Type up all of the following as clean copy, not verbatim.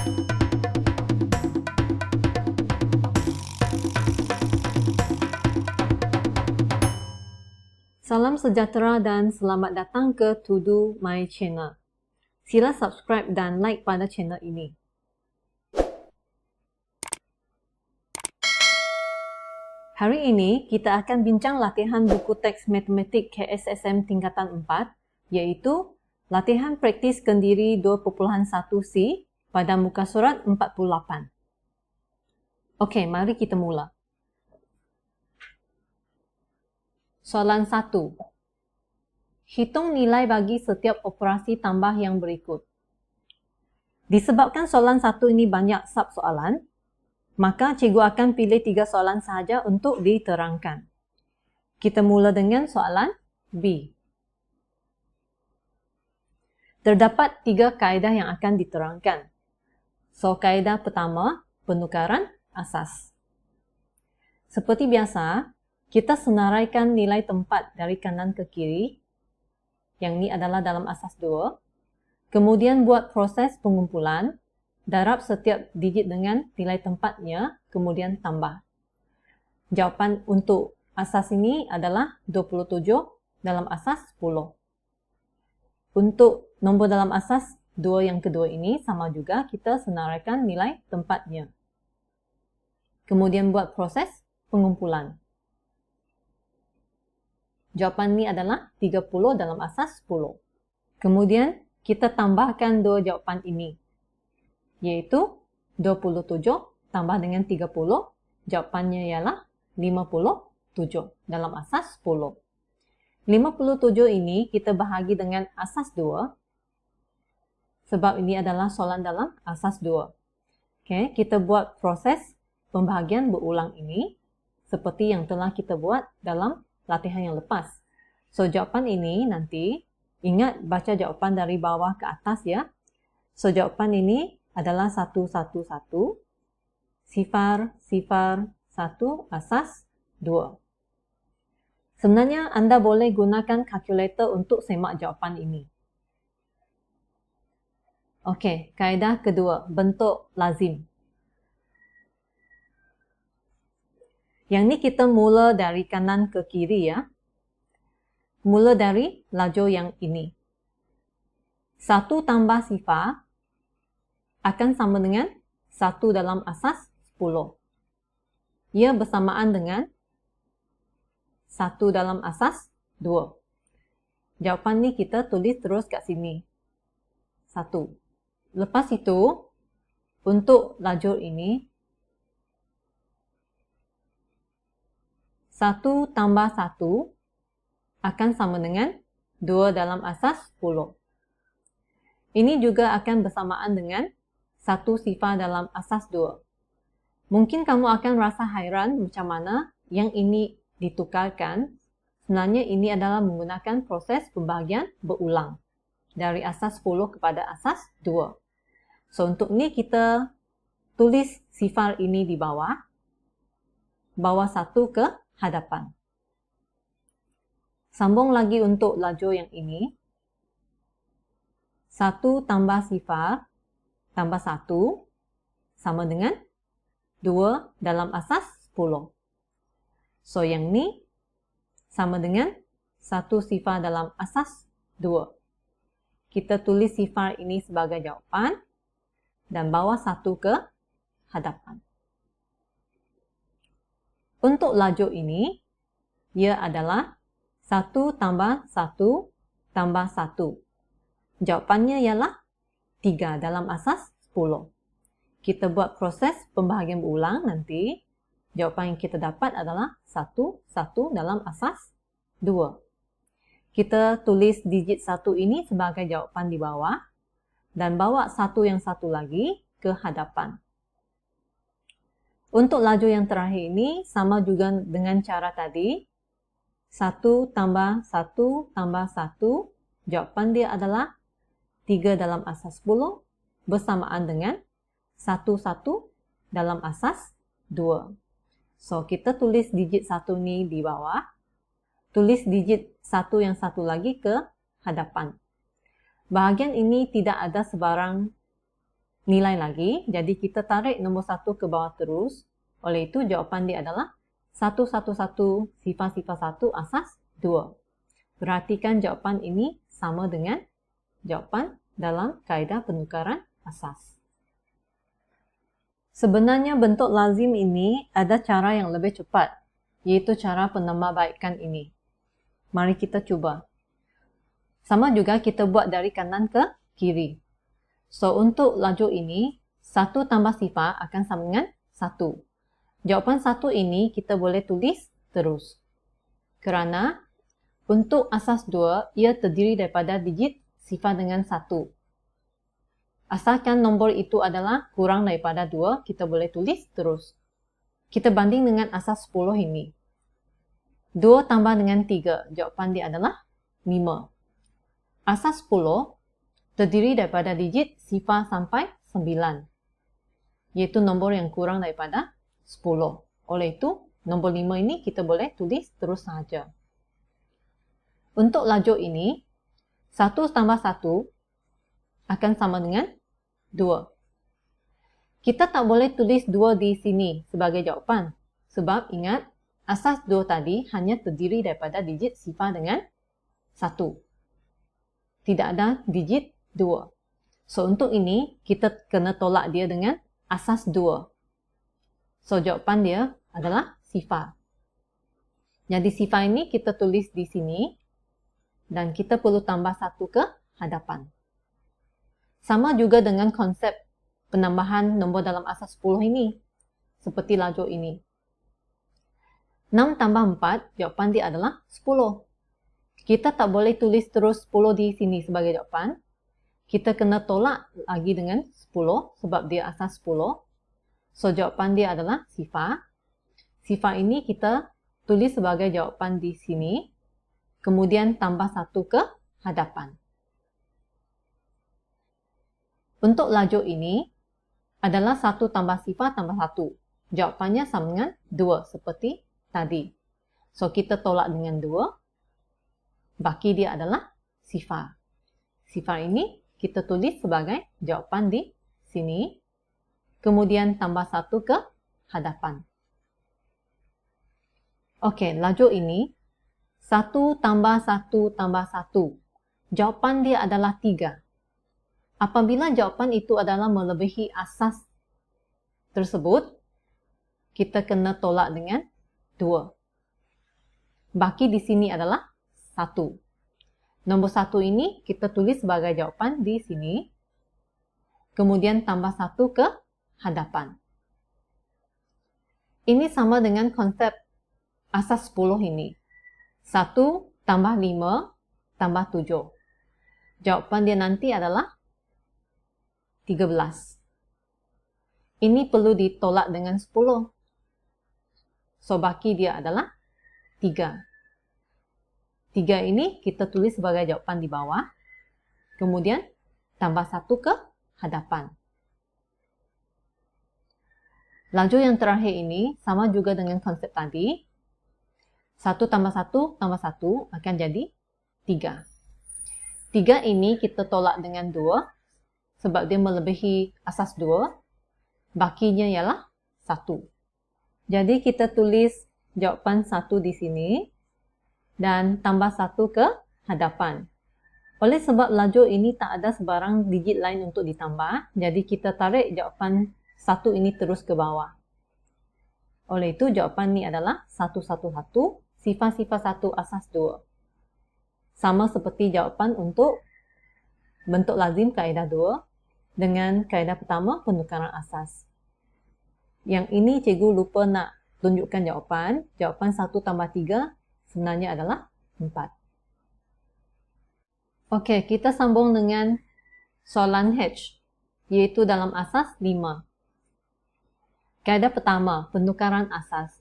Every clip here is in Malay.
Salam sejahtera dan selamat datang ke To Do My Channel. Sila subscribe dan like pada channel ini. Hari ini kita akan bincang latihan buku teks matematik KSSM tingkatan 4, iaitu latihan praktis kendiri 2.1C pada muka surat 48. Okey, mari kita mula. Soalan 1. Hitung nilai bagi setiap operasi tambah yang berikut. Disebabkan soalan 1 ini banyak sub-soalan, maka cikgu akan pilih 3 soalan sahaja untuk diterangkan. Kita mula dengan soalan B. Terdapat 3 kaedah yang akan diterangkan. So, kaedah pertama, penukaran asas. Seperti biasa, kita senaraikan nilai tempat dari kanan ke kiri, yang ini adalah dalam asas 2. Kemudian buat proses pengumpulan, darab setiap digit dengan nilai tempatnya, kemudian tambah. Jawapan untuk asas ini adalah 27 dalam asas 10. Untuk nombor dalam asas 2 yang kedua ini, sama juga kita senaraikan nilai tempatnya. Kemudian buat proses pengumpulan. Jawapan ini adalah 30 dalam asas 10. Kemudian, kita tambahkan 2 jawapan ini, yaitu 27 tambah dengan 30, jawapannya ialah 57 dalam asas 10. 57 ini kita bahagi dengan asas 2, sebab ini adalah soalan dalam asas 2. Okay, kita buat proses pembahagian berulang ini, seperti yang telah kita buat dalam latihan yang lepas. So, jawapan ini nanti, ingat baca jawapan dari bawah ke atas ya. So, jawapan ini adalah 111, sifar, 1, asas 2. Sebenarnya anda boleh gunakan kalkulator untuk semak jawapan ini. Okey, kaedah kedua, bentuk lazim. Yang ni kita mula dari kanan ke kiri ya. Mula dari lajur yang ini. 1 tambah sifar akan sama dengan 1 dalam asas 10. Ia bersamaan dengan 1 dalam asas 2. Jawapan ni kita tulis terus kat sini. 1. Lepas itu, untuk lajur ini, 1 tambah 1 akan sama dengan 2 dalam asas 10. Ini juga akan bersamaan dengan 1 sifar dalam asas 2. Mungkin kamu akan rasa hairan macam mana yang ini ditukarkan. Sebenarnya ini adalah menggunakan proses pembahagian berulang dari asas 10 kepada asas 2. So, untuk ni kita tulis sifar ini di bawah. Bawa 1 ke hadapan. Sambung lagi untuk lajur yang ini. 1 tambah sifar tambah 1 sama dengan 2 dalam asas 10. So, yang ni sama dengan 1 sifar dalam asas 2. Kita tulis sifar ini sebagai jawapan dan bawa 1 ke hadapan. Untuk lajur ini, ia adalah 1 tambah 1 tambah 1. Jawapannya ialah 3 dalam asas 10. Kita buat proses pembahagian berulang nanti. Jawapan yang kita dapat adalah 1 dalam asas 2. Kita tulis digit 1 ini sebagai jawapan di bawah dan bawa 1 yang satu lagi ke hadapan. Untuk lajur yang terakhir ini, sama juga dengan cara tadi. 1 tambah 1 tambah 1. Jawapan dia adalah 3 dalam asas 10 bersamaan dengan 1 dalam asas 2. So, kita tulis digit 1 ni di bawah. Tulis digit 1 yang satu lagi ke hadapan. Bahagian ini tidak ada sebarang nilai lagi. Jadi kita tarik nombor 1 ke bawah terus. Oleh itu jawapan dia adalah 111 sifar-sifar 1 asas 2. Perhatikan jawapan ini sama dengan jawapan dalam kaedah penukaran asas. Sebenarnya bentuk lazim ini ada cara yang lebih cepat, yaitu cara penambahbaikan ini. Mari kita cuba. Sama juga kita buat dari kanan ke kiri. So, untuk laju ini, 1 tambah sifar akan sama dengan 1. Jawapan 1 ini kita boleh tulis terus. Kerana untuk asas 2, ia terdiri daripada digit sifar dengan 1. Asalkan nombor itu adalah kurang daripada 2, kita boleh tulis terus. Kita banding dengan asas 10 ini. 2 tambah dengan 3, jawapan dia adalah 5. Asas 10 terdiri daripada digit sifar sampai 9, yaitu nombor yang kurang daripada 10. Oleh itu, nombor 5 ini kita boleh tulis terus saja. Untuk laju ini, 1 tambah 1 akan sama dengan 2. Kita tak boleh tulis 2 di sini sebagai jawapan. Sebab ingat, asas 2 tadi hanya terdiri daripada digit sifar dengan 1. Tidak ada digit 2. So, untuk ini, kita kena tolak dia dengan asas 2. So, jawapan dia adalah sifar. Jadi, sifar ini kita tulis di sini. Dan kita perlu tambah 1 ke hadapan. Sama juga dengan konsep penambahan nombor dalam asas 10 ini. Seperti laju ini. 6 tambah 4, jawapan dia adalah 10. Kita tak boleh tulis terus 10 di sini sebagai jawapan. Kita kena tolak lagi dengan 10 sebab dia asas 10. So, jawapan dia adalah sifar. Sifar ini kita tulis sebagai jawapan di sini. Kemudian tambah 1 ke hadapan. Untuk laju ini adalah 1 tambah sifar tambah 1. Jawapannya sama dengan 2 seperti tadi. So, kita tolak dengan 2. Baki dia adalah sifar. Sifar ini kita tulis sebagai jawapan di sini. Kemudian tambah 1 ke hadapan. Okey, laju ini 1 tambah 1 tambah 1. Jawapan dia adalah 3. Apabila jawapan itu adalah melebihi asas tersebut, kita kena tolak dengan 2. Baki di sini adalah 1. Nombor 1 ini kita tulis sebagai jawapan di sini. Kemudian tambah 1 ke hadapan. Ini sama dengan konsep asas 10 ini. 1 tambah 5 tambah 7. Jawapan dia nanti adalah 13. Ini perlu ditolak dengan 10. So, baki dia adalah 3. 3 ini kita tulis sebagai jawapan di bawah. Kemudian tambah 1 ke hadapan. Laju yang terakhir ini sama juga dengan konsep tadi. 1 tambah 1 tambah 1 akan jadi 3. 3 ini kita tolak dengan 2 sebab dia melebihi asas 2. Bakinya ialah 1. Jadi kita tulis jawapan 1 di sini dan tambah 1 ke hadapan. Oleh sebab laju ini tak ada sebarang digit lain untuk ditambah, jadi kita tarik jawapan 1 ini terus ke bawah. Oleh itu jawapan ini adalah 111. Sifar-sifar 1 asas 2. Sama seperti jawapan untuk bentuk lazim kaedah 2 dengan kaedah pertama penukaran asas. Yang ini cikgu lupa nak tunjukkan jawapan. Jawapan 1 tambah 3 sebenarnya adalah 4. Okey, kita sambung dengan soalan H, iaitu dalam asas 5. Kaedah pertama, penukaran asas.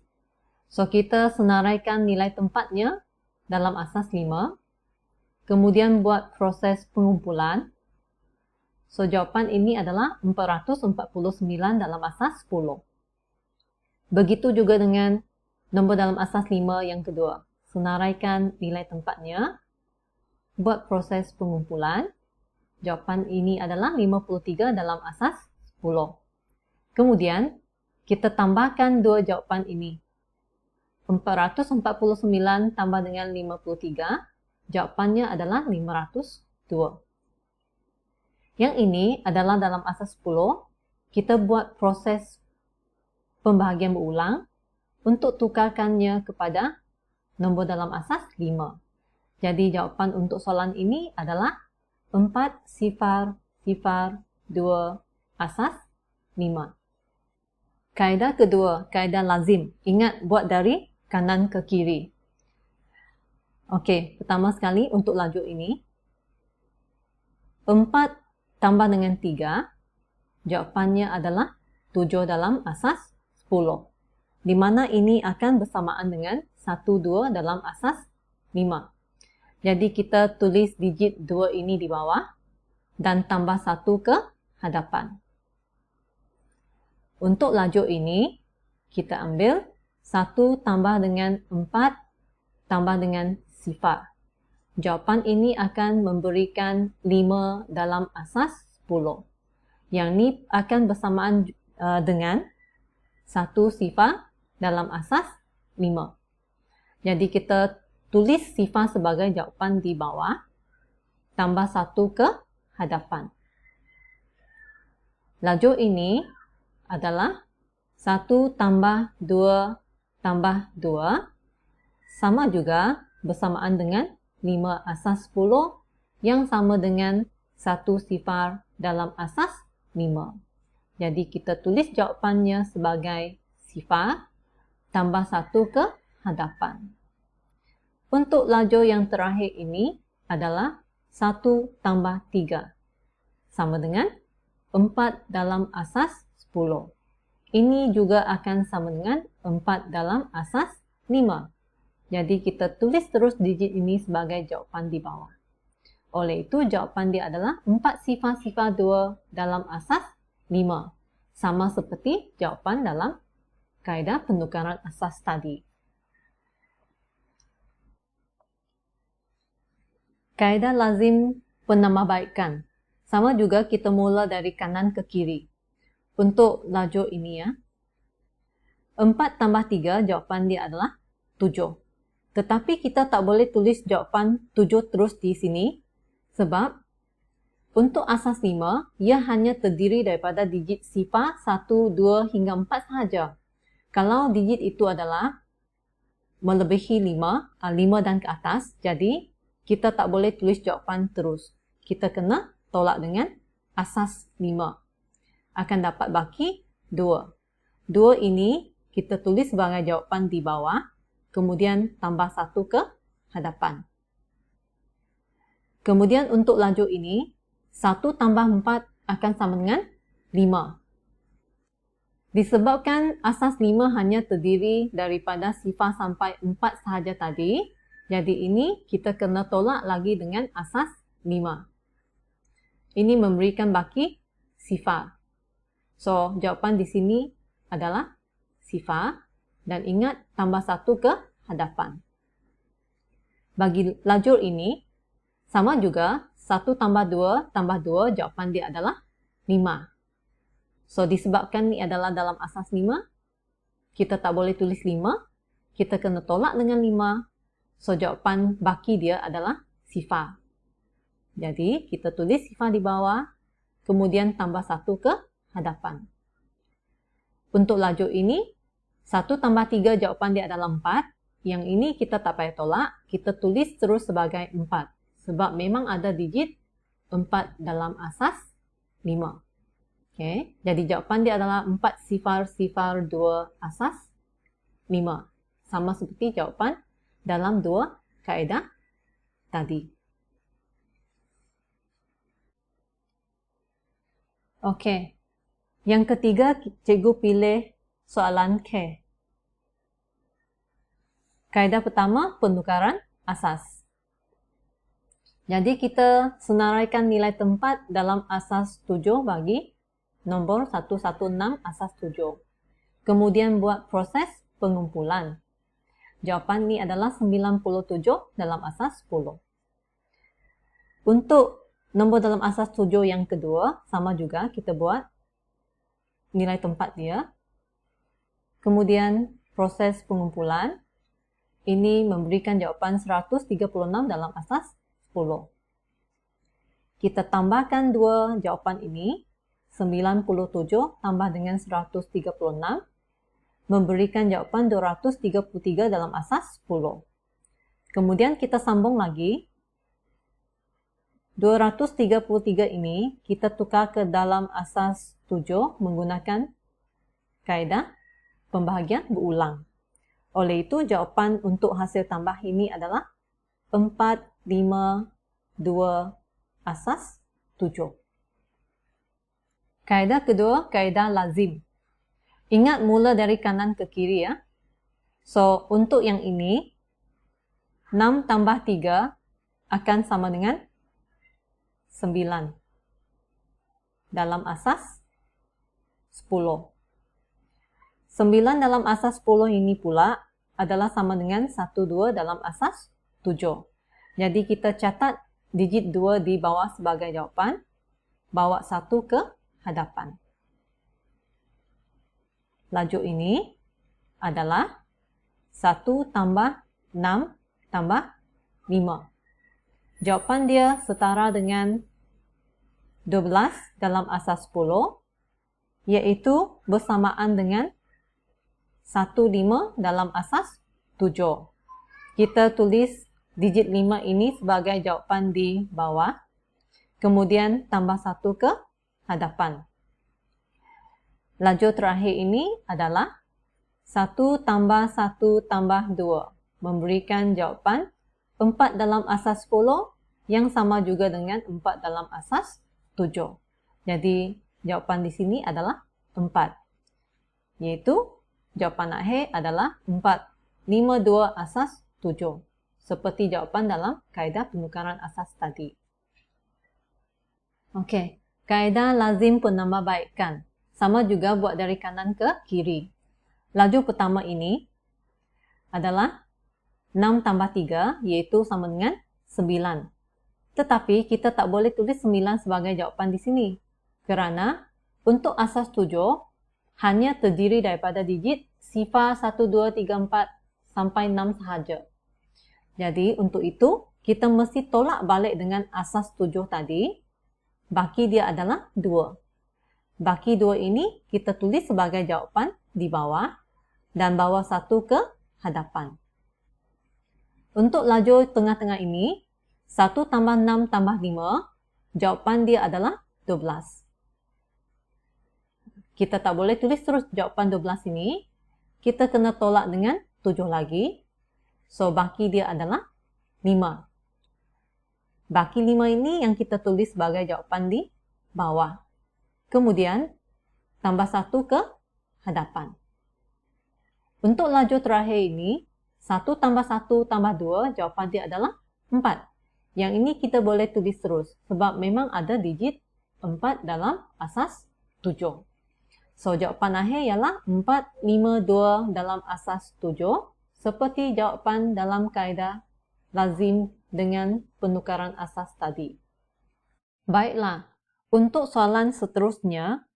So, kita senaraikan nilai tempatnya dalam asas 5. Kemudian buat proses pengumpulan. So, jawapan ini adalah 449 dalam asas 10. Begitu juga dengan nombor dalam asas 5 yang kedua. Senaraikan nilai tempatnya. Buat proses pengumpulan. Jawapan ini adalah 53 dalam asas Kemudian, kita tambahkan dua jawapan ini. 449 tambah dengan 53, jawabannya adalah 502. Yang ini adalah dalam asas 10, kita buat proses pembahagian berulang untuk tukarkannya kepada nombor dalam asas 5. Jadi jawapan untuk soalan ini adalah 4,0,0,2 asas 5. Kaedah kedua, kaedah lazim. Ingat, buat dari kanan ke kiri. Okey, pertama sekali untuk laju ini. 4 tambah dengan 3, jawapannya adalah 7 dalam asas 10. Di mana ini akan bersamaan dengan 1, 2 dalam asas 5. Jadi kita tulis digit 2 ini di bawah dan tambah 1 ke hadapan. Untuk laju ini, kita ambil 1 tambah dengan 4 tambah dengan sifar. Jawapan ini akan memberikan 5 dalam asas 10. Yang ini akan bersamaan dengan 1 sifar dalam asas 5. Jadi kita tulis sifar sebagai jawapan di bawah, tambah 1 ke hadapan. Laju ini adalah 1 tambah 2 tambah 2, sama juga bersamaan dengan 5 asas 10 yang sama dengan 1 sifar dalam asas 5. Jadi kita tulis jawapannya sebagai sifar tambah 1 ke hadapan. Untuk laju yang terakhir ini adalah 1 tambah 3, sama dengan 4 dalam asas 10. Ini juga akan sama dengan 4 dalam asas 5. Jadi kita tulis terus digit ini sebagai jawapan di bawah. Oleh itu, jawapan dia adalah 4,0,2 dalam asas 5. Sama seperti jawapan dalam kaedah penukaran asas tadi. Kaedah lazim penambahbaikan. Sama juga kita mula dari kanan ke kiri. Untuk laju ini ya, 4 tambah 3, jawapan dia adalah 7. Tetapi kita tak boleh tulis jawapan 7 terus di sini, sebab untuk asas 5, ia hanya terdiri daripada digit sifar 1, 2 hingga 4 sahaja. Kalau digit itu adalah melebihi 5 dan ke atas, jadi kita tak boleh tulis jawapan terus. Kita kena tolak dengan asas 5. Akan dapat baki 2. 2 ini kita tulis sebagai jawapan di bawah, kemudian tambah 1 ke hadapan. Kemudian untuk laju ini, 1 tambah 4 akan sama dengan 5. Disebabkan asas 5 hanya terdiri daripada sifar sampai 4 sahaja tadi, jadi ini kita kena tolak lagi dengan asas 5. Ini memberikan baki sifar. So, jawapan di sini adalah sifar, dan ingat tambah 1 ke hadapan. Bagi lajur ini, sama juga 1 tambah 2, jawapan dia adalah 5. So, disebabkan ini adalah dalam asas 5, kita tak boleh tulis 5, kita kena tolak dengan 5, so jawapan baki dia adalah sifar. Jadi, kita tulis sifar di bawah, kemudian tambah 1 ke hadapan. Untuk laju ini, 1 tambah 3 jawapan dia adalah 4. Yang ini kita tak payah tolak, kita tulis terus sebagai 4. Sebab memang ada digit 4 dalam asas 5. Okay. Jadi jawapan dia adalah 4,0,2 asas 5. Sama seperti jawapan dalam 2 kaedah tadi. Okey. Yang ketiga, cikgu pilih soalan K. Kaedah pertama, penukaran asas. Jadi kita senaraikan nilai tempat dalam asas 7 bagi nombor 116 asas 7. Kemudian buat proses pengumpulan. Jawapan ini adalah 97 dalam asas 10. Untuk nombor dalam asas 7 yang kedua, sama juga kita buat nilai tempat dia. Kemudian proses pengumpulan. Ini memberikan jawapan 136 dalam asas 10. Kita tambahkan dua jawapan ini, 97 tambah dengan 136, memberikan jawapan 233 dalam asas 10. Kemudian kita sambung lagi. 233 ini kita tukar ke dalam asas 7 menggunakan kaedah pembahagian berulang. Oleh itu, jawapan untuk hasil tambah ini adalah 4, 5, 2, asas 7. Kaedah kedua, kaedah lazim. Ingat mula dari kanan ke kiri ya. So, untuk yang ini, 6 tambah 3 akan sama dengan 9 dalam asas 10. 9 dalam asas 10 ini pula adalah sama dengan 12 dalam asas 7. Jadi kita catat digit 2 di bawah sebagai jawapan, bawa 1 ke hadapan. Laju ini adalah 1 tambah 6 tambah 5. Jawapan dia setara dengan 12 dalam asas 10, iaitu bersamaan dengan 15 dalam asas 7. Kita tulis digit 5 ini sebagai jawapan di bawah, kemudian tambah 1 ke hadapan. Laju terakhir ini adalah 1 tambah 1 tambah 2, memberikan jawapan 4 dalam asas 10 yang sama juga dengan 4 dalam asas 7. Jadi jawapan di sini adalah 4, yaitu jawapan akhir adalah 4, 5, 2, asas 7. Seperti jawapan dalam kaedah penukaran asas tadi. Okey, kaedah lazim penambahbaikan. Sama juga buat dari kanan ke kiri. Laju pertama ini adalah 6 tambah 3, iaitu sama dengan 9. Tetapi kita tak boleh tulis 9 sebagai jawapan di sini. Kerana untuk asas 7, hanya terdiri daripada digit sifar 1, 2, 3, 4 sampai 6 sahaja. Jadi untuk itu, kita mesti tolak balik dengan asas 7 tadi. Baki dia adalah 2. Baki 2 ini kita tulis sebagai jawapan di bawah dan bawa 1 ke hadapan. Untuk laju tengah-tengah ini, 1 tambah 6 tambah 5, jawapan dia adalah 12. Kita tak boleh tulis terus jawapan 12 ini. Kita kena tolak dengan 7 lagi. So, baki dia adalah 5. Baki 5 ini yang kita tulis sebagai jawapan di bawah. Kemudian, tambah 1 ke hadapan. Untuk laju terakhir ini, 1 tambah 1 tambah 2, jawapan dia adalah 4. Yang ini kita boleh tulis terus sebab memang ada digit 4 dalam asas 7. So, jawapan akhir ialah 4, 5, 2 dalam asas 7 seperti jawapan dalam kaedah lazim dengan penukaran asas tadi. Baiklah, untuk soalan seterusnya,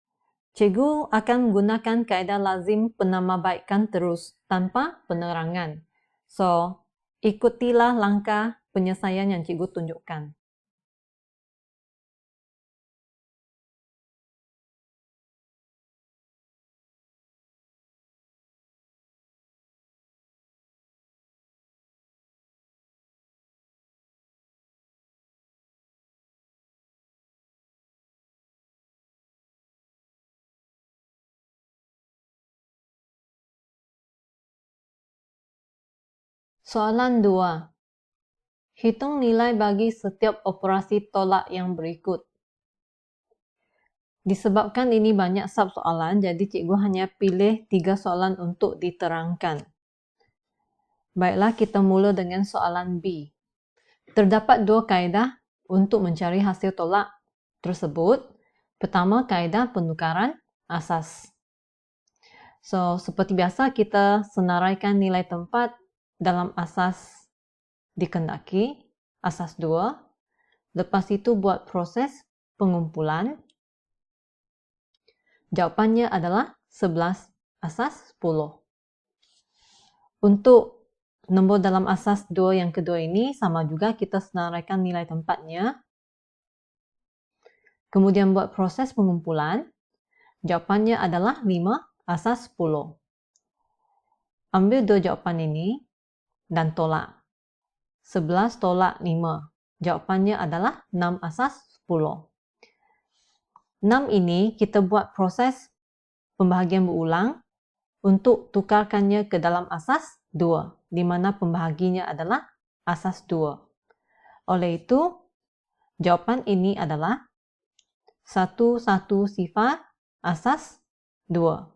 cikgu akan menggunakan kaedah lazim penambahbaikan terus tanpa penerangan. So, ikutilah langkah penyelesaian yang cikgu tunjukkan. Soalan 2. Hitung nilai bagi setiap operasi tolak yang berikut. Disebabkan ini banyak sub-soalan, jadi cikgu hanya pilih 3 soalan untuk diterangkan. Baiklah, kita mula dengan soalan B. Terdapat 2 kaedah untuk mencari hasil tolak tersebut. Pertama, kaedah penukaran asas. So, seperti biasa, kita senaraikan nilai tempat dalam asas dikendaki, asas 2. Lepas itu buat proses pengumpulan. Jawapannya adalah 11 asas 10. Untuk nombor dalam asas 2 yang kedua ini sama juga, kita senaraikan nilai tempatnya. Kemudian buat proses pengumpulan. Jawapannya adalah 5 asas 10. Ambil dua jawapan ini dan tolak. 11 tolak 5. Jawapannya adalah 6 asas 10. 6 ini kita buat proses pembahagian berulang untuk tukarkannya ke dalam asas 2, di mana pembahaginya adalah asas 2. Oleh itu, jawapan ini adalah 11 sifar asas 2.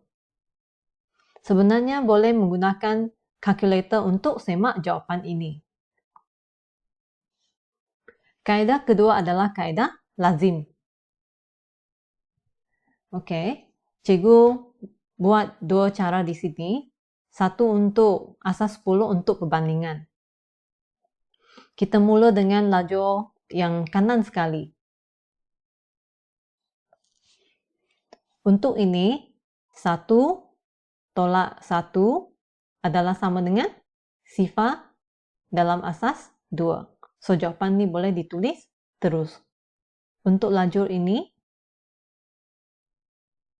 Sebenarnya boleh menggunakan kalkulator untuk semak jawapan ini. Kaedah kedua adalah kaedah lazim. Okey, cikgu buat dua cara di sini. Satu untuk asas 10 untuk perbandingan. Kita mula dengan lajur yang kanan sekali. Untuk ini, 1 tolak 1 adalah sama dengan sifar dalam asas 2. So, jawapan ini boleh ditulis terus. Untuk lajur ini,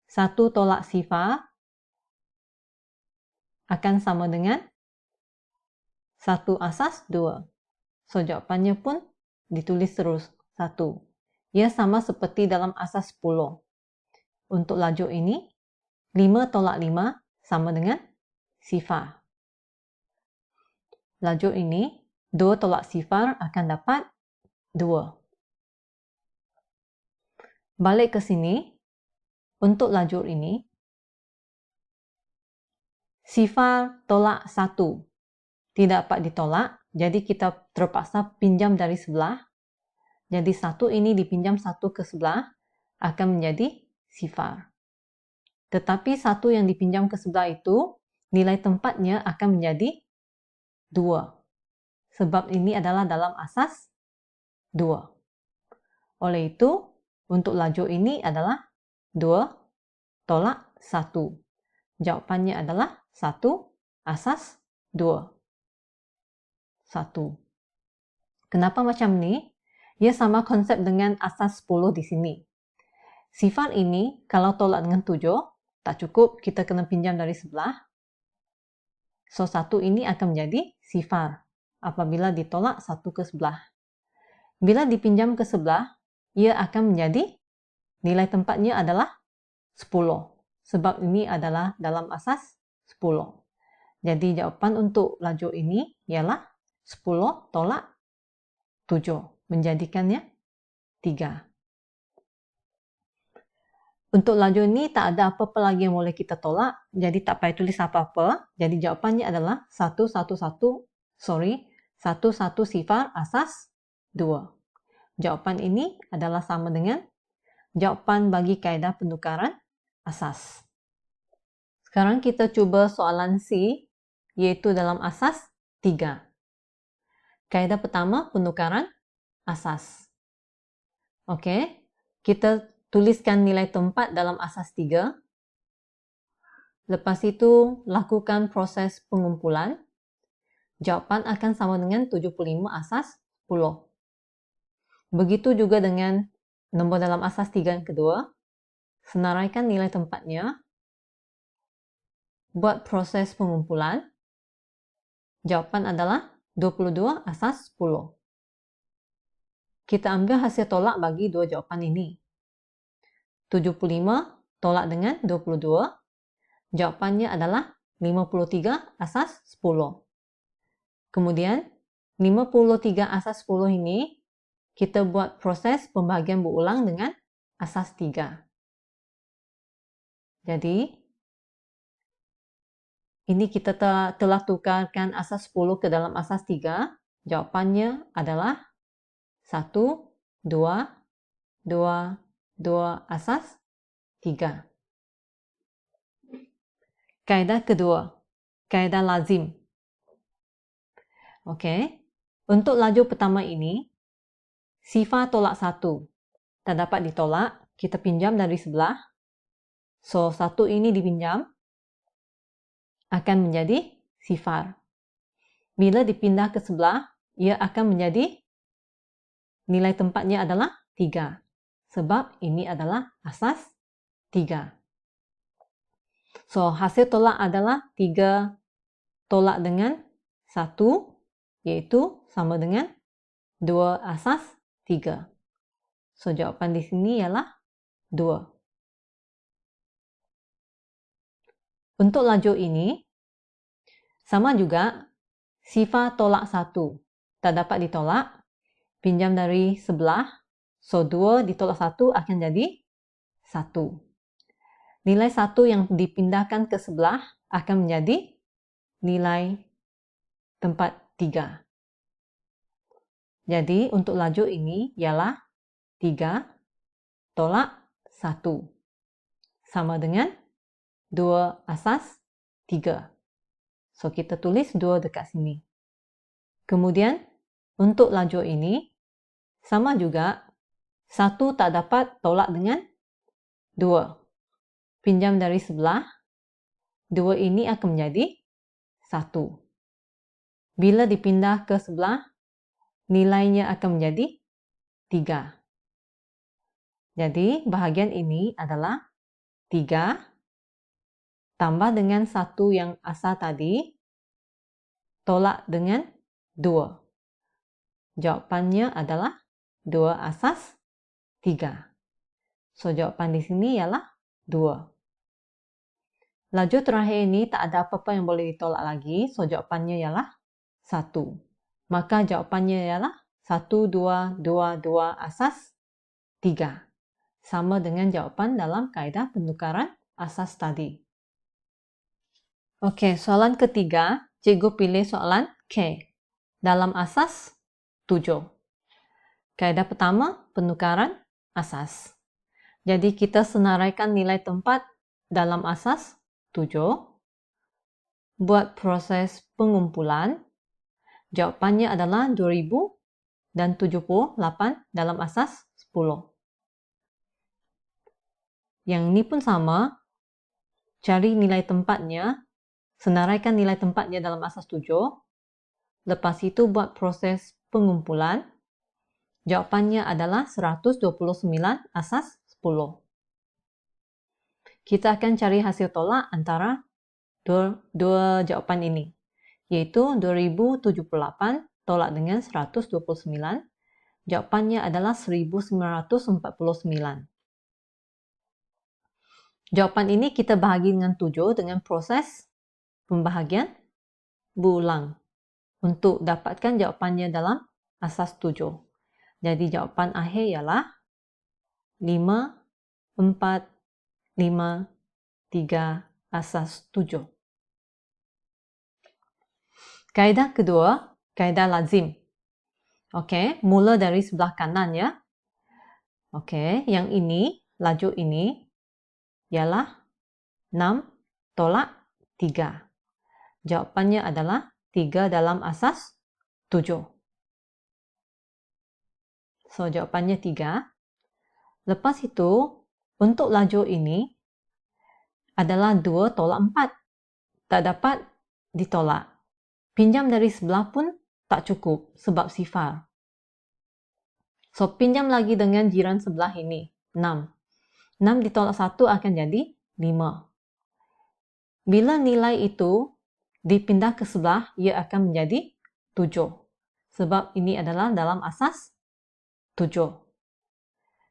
1 tolak sifar akan sama dengan 1 asas 2. So, jawapannya pun ditulis terus 1. Ia sama seperti dalam asas 10. Untuk lajur ini, 5 tolak 5 sama dengan sifar. Lajur ini, 2 tolak sifar akan dapat 2. Balik ke sini, untuk lajur ini, sifar tolak 1 tidak dapat ditolak, jadi kita terpaksa pinjam dari sebelah. Jadi 1 ini dipinjam 1 ke sebelah akan menjadi sifar. Tetapi 1 yang dipinjam ke sebelah itu, nilai tempatnya akan menjadi 2. Sebab ini adalah dalam asas 2. Oleh itu, untuk lajur ini adalah 2 tolak 1. Jawapannya adalah 1 asas 2. 1. Kenapa macam ni? Ia sama konsep dengan asas 10 di sini. Sifar ini, kalau tolak dengan 7, tak cukup, kita kena pinjam dari sebelah. So, 1 ini akan menjadi sifar apabila ditolak 1 ke sebelah. Bila dipinjam ke sebelah, ia akan menjadi nilai tempatnya adalah 10. Sebab ini adalah dalam asas 10. Jadi jawapan untuk lajur ini ialah 10 tolak 7. Menjadikannya 3. Untuk lajur ini tak ada apa-apa lagi yang boleh kita tolak. Jadi tak payah tulis apa-apa. Jadi jawapannya adalah 1 sifar asas 2. Jawapan ini adalah sama dengan jawapan bagi kaedah penukaran asas. Sekarang kita cuba soalan C, iaitu dalam asas 3. Kaedah pertama, penukaran asas. Okey, kita tuliskan nilai tempat dalam asas 3. Lepas itu, lakukan proses pengumpulan. Jawapan akan sama dengan 75 asas 10. Begitu juga dengan nombor dalam asas 3 yang kedua. Senaraikan nilai tempatnya. Buat proses pengumpulan. Jawapan adalah 22 asas 10. Kita ambil hasil tolak bagi dua jawapan ini. 75 tolak dengan 22. Jawapannya adalah 53 asas 10. Kemudian, 53 asas 10 ini kita buat proses pembahagian berulang dengan asas 3. Jadi, ini kita telah tukarkan asas 10 ke dalam asas 3. Jawapannya adalah 1, 2, 2, 2 asas 3. Kaedah kedua, kaedah lazim. Okey, untuk lajur pertama ini, sifar tolak 1 tak dapat ditolak, kita pinjam dari sebelah. So, 1 ini dipinjam, akan menjadi sifar. Bila dipindah ke sebelah, ia akan menjadi nilai tempatnya adalah 3. Sebab ini adalah asas 3. So, hasil tolak adalah 3 tolak dengan 1, yaitu sama dengan 2 asas 3. So, jawapan di sini ialah 2. Untuk laju ini, sama juga, sifar tolak 1 tak dapat ditolak, pinjam dari sebelah, so 2 ditolak 1 akan jadi 1. Nilai 1 yang dipindahkan ke sebelah akan menjadi nilai tempat 3. Jadi, untuk laju ini ialah 3 tolak 1. Sama dengan 2 asas 3. So, kita tulis 2 dekat sini. Kemudian, untuk laju ini, sama juga, 1 tak dapat tolak dengan 2. Pinjam dari sebelah, 2 ini akan menjadi 1. Bila dipindah ke sebelah, nilainya akan menjadi 3. Jadi, bahagian ini adalah 3 tambah dengan 1 yang asal tadi, tolak dengan 2. Jawapannya adalah 2 asas 3. So, jawapan di sini ialah 2. Laju terakhir ini tak ada apa-apa yang boleh ditolak lagi, so jawapannya ialah 1. Maka jawapannya ialah 1, 2, 2, 2 asas 3. Sama dengan jawapan dalam kaedah penukaran asas tadi. Okey, soalan ketiga, cikgu pilih soalan K. Dalam asas 7. Kaedah pertama, penukaran asas. Jadi kita senaraikan nilai tempat dalam asas 7. Buat proses pengumpulan. Jawapannya adalah 2078 dalam asas 10. Yang ini pun sama. Cari nilai tempatnya. Senaraikan nilai tempatnya dalam asas 7. Lepas itu buat proses pengumpulan. Jawapannya adalah 129 asas 10. Kita akan cari hasil tolak antara dua jawapan ini, yaitu 2078 tolak dengan 129. Jawapannya adalah 1949. Jawapan ini kita bahagi dengan 7 dengan proses pembahagian berulang untuk dapatkan jawapannya dalam asas 7. Jadi jawapan akhir ialah 5, 4, 5, 3, asas 7. Kaedah kedua, kaedah lazim. Okey, mula dari sebelah kanan ya. Okey, yang ini, laju ini ialah 6 tolak 3. Jawapannya adalah 3 dalam asas 7. So, jawapannya 3. Lepas itu, untuk laju ini adalah 2 tolak 4. Tak dapat ditolak. Pinjam dari sebelah pun tak cukup sebab sifar. So, pinjam lagi dengan jiran sebelah ini, 6. 6 ditolak 1 akan jadi 5. Bila nilai itu dipindah ke sebelah, ia akan menjadi 7. Sebab ini adalah dalam asas 7.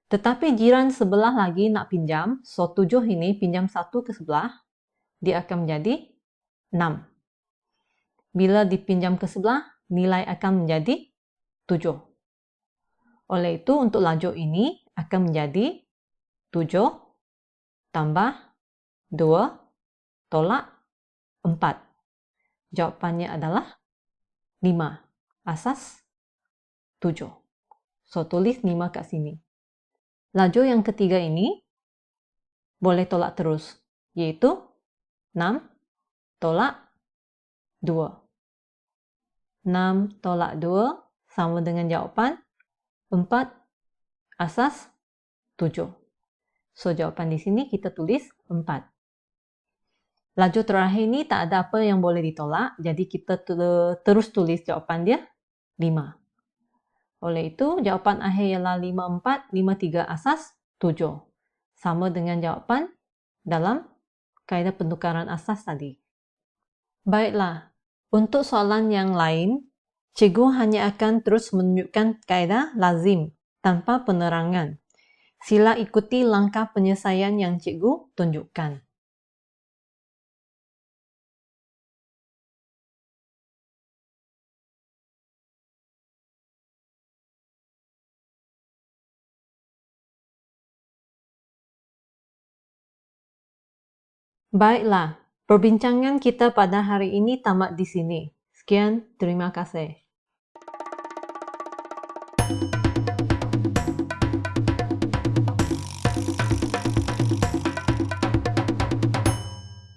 Tetapi jiran sebelah lagi nak pinjam, so 7 ini pinjam 1 ke sebelah, dia akan menjadi 6. Bila dipinjam ke sebelah, nilai akan menjadi 7. Oleh itu, untuk laju ini akan menjadi 7 tambah 2 tolak 4. Jawapannya adalah 5. Asas 7. So, tulis 5 kat sini. Laju yang ketiga ini boleh tolak terus, yaitu 6 tolak 2. 6 tolak 2 sama dengan jawapan 4 asas 7. So, jawapan di sini kita tulis 4. Laju terakhir ini tak ada apa yang boleh ditolak, jadi kita terus tulis jawapan dia 5. Oleh itu, jawapan akhir ialah 54, 53 asas 7. Sama dengan jawapan dalam kaedah pentukaran asas tadi. Baiklah, untuk soalan yang lain, cikgu hanya akan terus menunjukkan kaedah lazim tanpa penerangan. Sila ikuti langkah penyelesaian yang cikgu tunjukkan. Baiklah, perbincangan kita pada hari ini tamat di sini. Sekian, terima kasih.